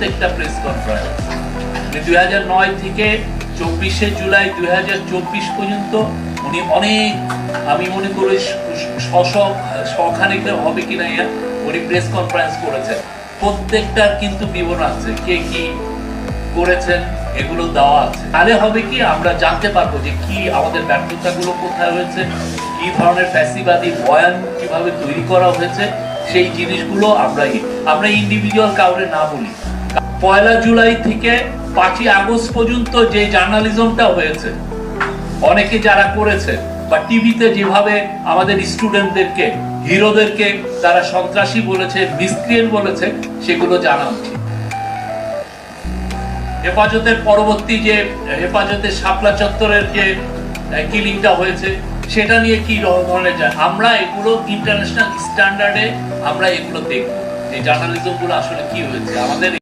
প্রত্যেকটা press conference. 2009 থেকে 24শে জুলাই 2024 পর্যন্ত উনি অনেক, আমি মনে করি শখানেক হবে কিনা, উনি প্রেস কনফারেন্স করেছেন। প্রত্যেকটার কিন্তু বিবরণ আছে, কে কি করেছেন এগুলো দেওয়া আছে। তাহলে হবে কি, আমরা জানতে পারবো যে কি আমাদের ব্যর্থতাগুলো কোথায় হয়েছে, কি ধরনের ফ্যাসিবাদী বয়ান কিভাবে তৈরি করা হয়েছে, সেই জিনিসগুলো আমরা ইন্ডিভিজুয়াল কাউরে না বলি। 1 জুলাই থেকে 5 আগস্ট পর্যন্ত যে জার্নালিজমটা হয়েছে, অনেকে যারা করেছে বা টিভিতে যেভাবে আমাদের স্টুডেন্টদেরকে, হিরোদেরকে তারা সন্ত্রাসী বলেছে, মিসক্রিয়েন্ট বলেছে, সেগুলো জানা উচিত। হেফাজতের পরবর্তী যে হেফাজতের শাপলা চত্বরের যে কিলিংটা হয়েছে, সেটা নিয়ে কি ধরনের যায়, আমরা এগুলো ইন্টারন্যাশনাল স্ট্যান্ডার্ডে আমরা এগুলো দেখব, এই জার্নালিজমগুলো আসলে কি হয়েছে আমাদের।